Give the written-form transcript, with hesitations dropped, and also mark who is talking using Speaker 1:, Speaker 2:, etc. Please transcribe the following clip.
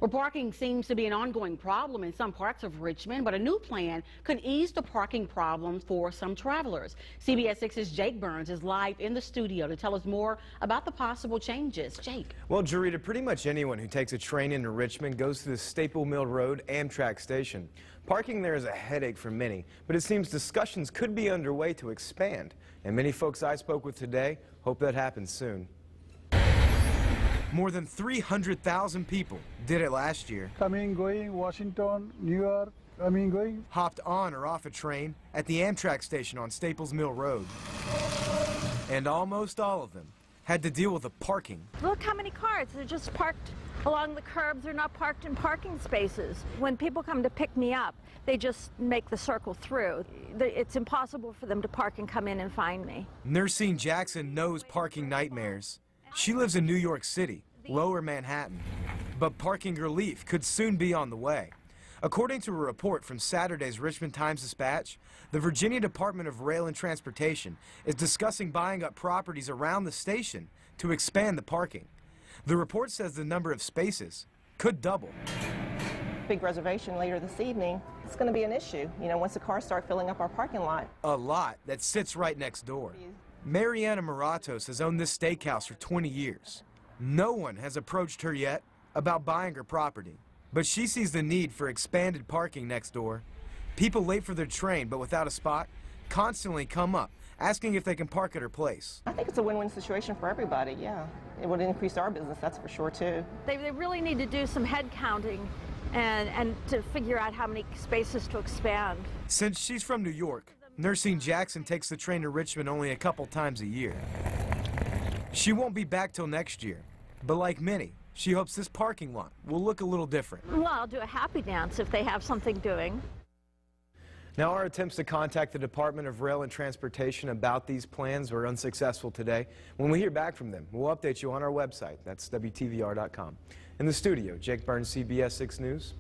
Speaker 1: Well, parking seems to be an ongoing problem in some parts of Richmond, but a new plan could ease the parking problem for some travelers. CBS 6's Jake Burns is live in the studio to tell us more about the possible changes. Jake.
Speaker 2: Well, Jarita, pretty much anyone who takes a train into Richmond goes to the Staple Mill Road Amtrak station. Parking there is a headache for many, but it seems discussions could be underway to expand. And many folks I spoke with today hope that happens soon. More than 300,000 people did it last year.
Speaker 3: Coming, going, Washington, New York, coming, going.
Speaker 2: Hopped on or off a train at the Amtrak station on Staples Mill Road. And almost all of them had to deal with the parking.
Speaker 4: Look how many cars. They're just parked along the curbs. They're not parked in parking spaces. When people come to pick me up, they just make the circle through. It's impossible for them to park and come in and find me.
Speaker 2: Nursine Jackson knows parking nightmares. She lives in New York City, Lower Manhattan, but parking relief could soon be on the way. According to a report from Saturday's Richmond Times-Dispatch, the Virginia Department of Rail and Transportation is discussing buying up properties around the station to expand the parking. The report says the number of spaces could double.
Speaker 5: Big reservation later this evening, it's going to be an issue, once the cars start filling up our parking lot.
Speaker 2: A lot that sits right next door. Marianna Martatos has owned this steakhouse for 20 years. No one has approached her yet about buying her property, but she sees the need for expanded parking next door. People late for their train but without a spot constantly come up asking if they can park at her place.
Speaker 5: I think it's a win-win situation for everybody, yeah. It would increase our business, that's for sure, too.
Speaker 4: They really need to do some head counting and to figure out how many spaces to expand.
Speaker 2: Since she's from New York, Nursine Jackson takes the train to Richmond only a couple times a year. She won't be back till next year, but like many, she hopes this parking lot will look a little different.
Speaker 4: Well, I'll do a happy dance if they have something doing.
Speaker 2: Now, our attempts to contact the Department of Rail and Transportation about these plans were unsuccessful today. When we hear back from them, we'll update you on our website. That's WTVR.com. In the studio, Jake Burns, CBS 6 News.